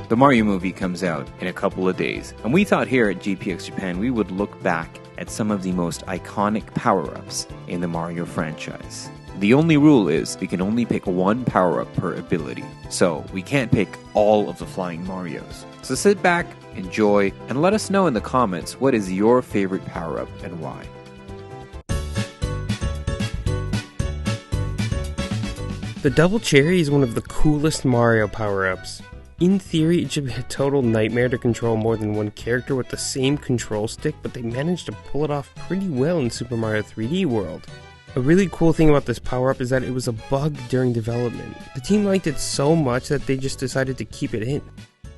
The Mario movie comes out in a couple of days, and we thought here at GPX Japan we would look back at some of the most iconic power-ups in the Mario franchise. The only rule is we can only pick one power-up per ability, so we can't pick all of the Flying Marios. So sit back, enjoy, and let us know in the comments what is your favorite power-up and why. The Double Cherry is one of the coolest Mario power-ups. In theory, it should be a total nightmare to control more than one character with the same control stick, but they managed to pull it off pretty well in Super Mario 3D World. A really cool thing about this power-up is that it was a bug during development. The team liked it so much that they just decided to keep it in.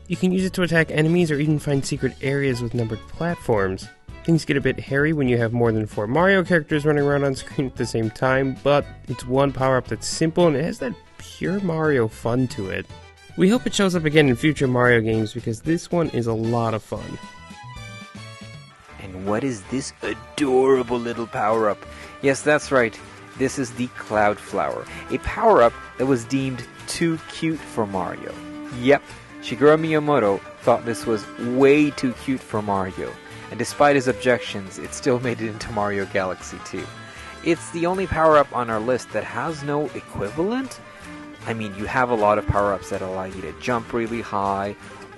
You can use it to attack enemies or even find secret areas with numbered platforms. Things get a bit hairy when you have more than 4 Mario characters running around on screen at the same time, but it's one power-up that's simple and it has that pure Mario fun to it. We hope it shows up again in future Mario games because this one is a lot of fun. And what is this adorable little power-up? Yes, that's right. This is the Cloud Flower, a power-up that was deemed too cute for Mario. Yep, Shigeru Miyamoto thought this was way too cute for Mario, and despite his objections, it still made it into Mario Galaxy 2. It's the only power-up on our list that has no equivalent. I mean, you have a lot of power-ups that allow you to jump really high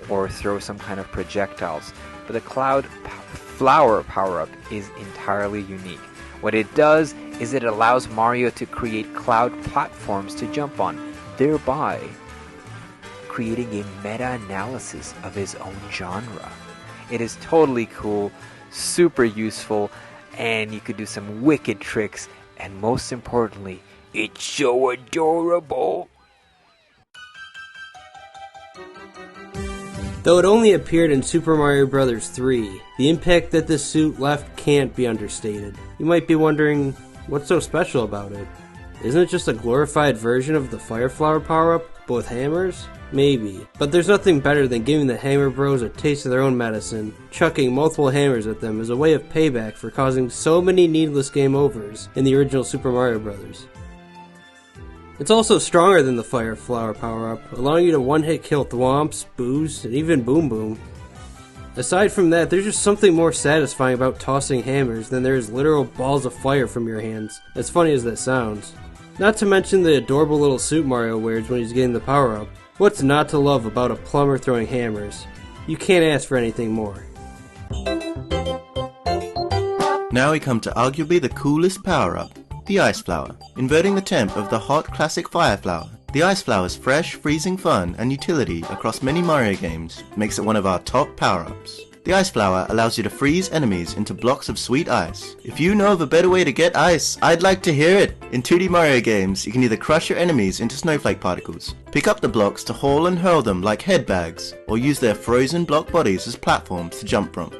or throw some kind of projectiles, but the Cloud Flower power-up is entirely unique. What it does is it allows Mario to create cloud platforms to jump on, thereby creating a meta-analysis of his own genre. It is totally cool, super useful, and you could do some wicked tricks, and most importantly, it's so adorable. Though it only appeared in Super Mario Bros. 3, the impact that this suit left can't be understated. You might be wondering, what's so special about it? Isn't it just a glorified version of the Fire Flower power-up, but with hammers? Maybe. But there's nothing better than giving the Hammer Bros a taste of their own medicine. Chucking multiple hammers at them is a way of payback for causing so many needless game overs in the original Super Mario Bros. It's also stronger than the Fire Flower power-up, allowing you to one-hit kill Thwomps, Boos, and even Boom Boom. Aside from that, there's just something more satisfying about tossing hammers than there is literal balls of fire from your hands, as funny as that sounds. Not to mention the adorable little suit Mario wears when he's getting the power-up. What's not to love about a plumber throwing hammers? You can't ask for anything more. Now we come to arguably the coolest power-up, the Ice Flower. Inverting the temp of the hot classic Fire Flower, the Ice Flower's fresh, freezing fun and utility across many Mario games makes it one of our top power-ups. The Ice Flower allows you to freeze enemies into blocks of sweet ice. If you know of a better way to get ice, I'd like to hear it! In 2D Mario games, you can either crush your enemies into snowflake particles, pick up the blocks to haul and hurl them like head bags, or use their frozen block bodies as platforms to jump from.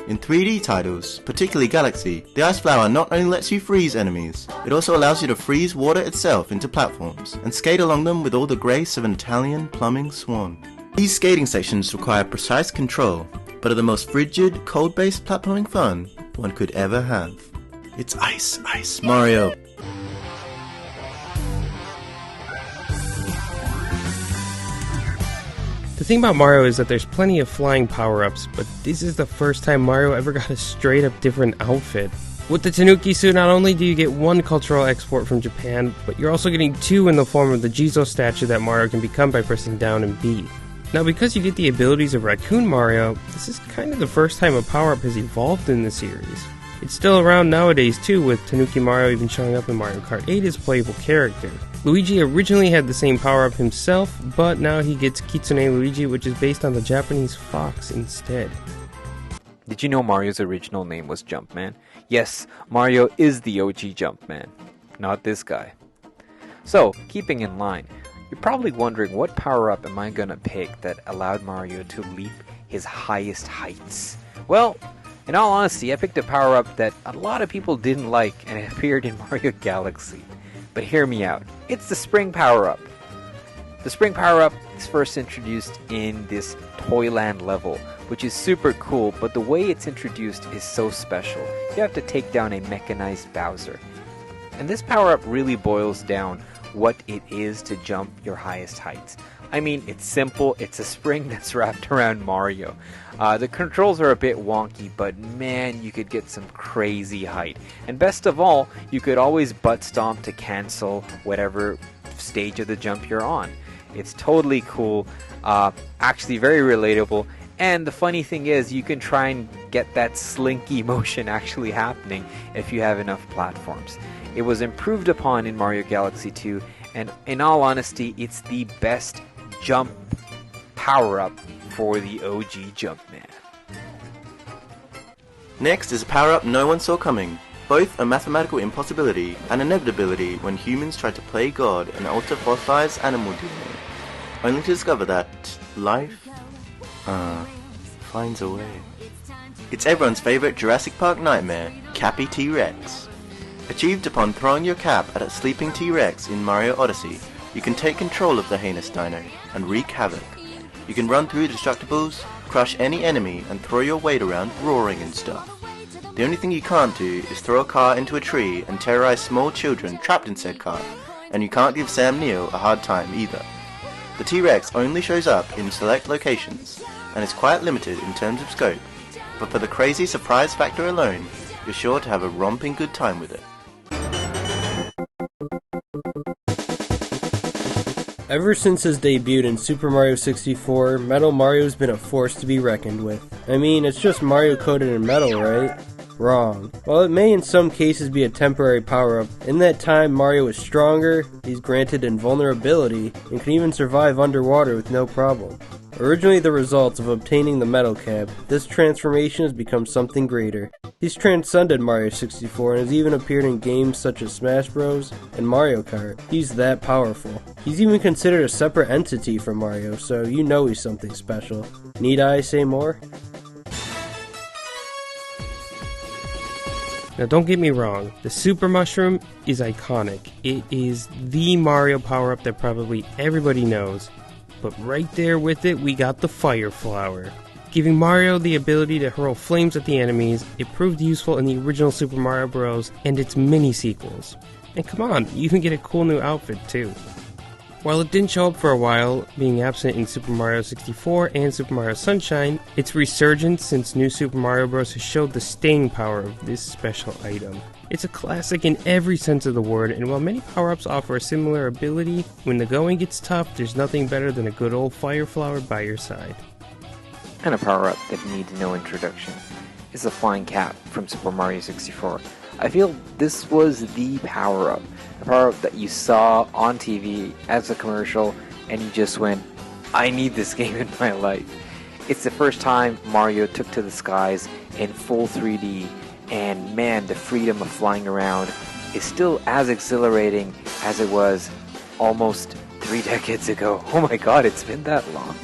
In 3D titles, particularly Galaxy, the Ice Flower not only lets you freeze enemies, it also allows you to freeze water itself into platforms, and skate along them with all the grace of an Italian plumbing swan. These skating sections require precise control, but are the most frigid, cold-based platforming fun one could ever have. It's Ice, Ice, Mario! The thing about Mario is that there's plenty of flying power-ups, but this is the first time Mario ever got a straight-up different outfit. With the Tanuki suit, not only do you get one cultural export from Japan, but you're also getting 2 in the form of the Jizo statue that Mario can become by pressing down and B. Now, because you get the abilities of Raccoon Mario, this is kind of the first time a power-up has evolved in the series. It's still around nowadays too, with Tanuki Mario even showing up in Mario Kart 8 as a playable character. Luigi originally had the same power-up himself, but now he gets Kitsune Luigi, which is based on the Japanese fox instead. Did you know Mario's original name was Jumpman? Yes, Mario is the OG Jumpman, not this guy. So, keeping in line, you're probably wondering what power-up am I gonna pick that allowed Mario to leap his highest heights? Well, in all honesty, I picked a power-up that a lot of people didn't like and it appeared in Mario Galaxy. But hear me out. It's the Spring power-up. The Spring power-up is first introduced in this Toyland level, which is super cool, but the way it's introduced is so special. You have to take down a mechanized Bowser. And this power-up really boils down what it is to jump your highest heights. I mean, it's simple. It's a spring that's wrapped around Mario. The controls are a bit wonky, but man, you could get some crazy height. And best of all, you could always butt stomp to cancel whatever stage of the jump you're on. It's totally cool, actually very relatable, and the funny thing is you can try and get that slinky motion actually happening if you have enough platforms. It was improved upon in Mario Galaxy 2, and in all honesty, it's the best jump power-up for the OG Jumpman. Next is a power-up no one saw coming, both a mathematical impossibility and inevitability when humans tried to play God and alter fossilized animal DNA, only to discover that life finds a way. It's everyone's favorite Jurassic Park nightmare, Cappy TRex. Achieved upon throwing your cap at a sleeping T-Rex in Mario Odyssey, you can take control of the heinous dino and wreak havoc. You can run through destructibles, crush any enemy, and throw your weight around roaring and stuff. The only thing you can't do is throw a car into a tree and terrorize small children trapped in said car, and you can't give Sam Neill a hard time either. The T-Rex only shows up in select locations, and is quite limited in terms of scope, but for the crazy surprise factor alone, you're sure to have a romping good time with it. Ever since his debut in Super Mario 64, Metal Mario's been a force to be reckoned with. I mean, it's just Mario coated in metal, right? Wrong. While it may in some cases be a temporary power-up, in that time Mario is stronger, he's granted invulnerability, and can even survive underwater with no problem. Originally the result of obtaining the metal cap, this transformation has become something greater. He's transcended Mario 64 and has even appeared in games such as Smash Bros. And Mario Kart. He's that powerful. He's even considered a separate entity from Mario, so you know he's something special. Need I say more? Now don't get me wrong, the Super Mushroom is iconic. It is the Mario power-up that probably everybody knows. But right there with it, we got the Fire Flower. Giving Mario the ability to hurl flames at the enemies, it proved useful in the original Super Mario Bros. And its mini sequels. And come on, you can get a cool new outfit too. While it didn't show up for a while, being absent in Super Mario 64 and Super Mario Sunshine, its resurgence since New Super Mario Bros. Has showed the staying power of this special item. It's a classic in every sense of the word, and while many power-ups offer a similar ability, when the going gets tough, there's nothing better than a good old Fire Flower by your side. And a power-up that needs no introduction is the Flying Cap from Super Mario 64. I feel this was the power-up. A power-up that you saw on TV as a commercial, and you just went, I need this game in my life. It's the first time Mario took to the skies in full 3D, and man, the freedom of flying around is still as exhilarating as it was almost 3 decades ago. Oh my god, it's been that long.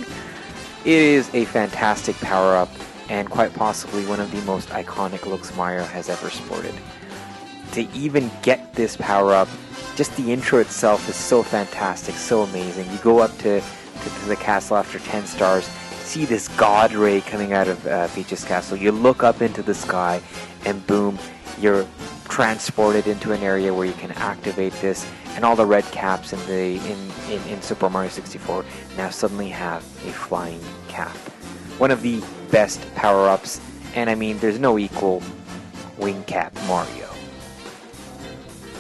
It is a fantastic power-up, and quite possibly one of the most iconic looks Mario has ever sported. To even get this power-up, just the intro itself is so fantastic, so amazing. You go up to the castle after 10 stars, see this god ray coming out of Peach's castle. You look up into the sky, and boom, you're transported into an area where you can activate this, and all the red caps in Super Mario 64 now suddenly have a flying cap. One of the best power-ups, and I mean, there's no equal Wing Cap Mario.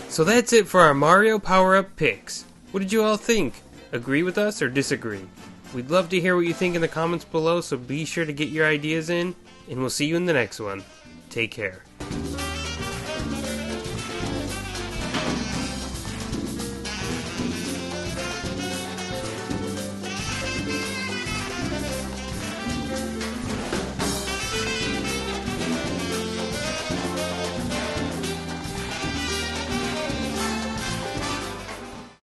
So that's it for our Mario power-up picks. What did you all think? Agree with us or disagree? We'd love to hear what you think in the comments below, so be sure to get your ideas in, and we'll see you in the next one. Take care.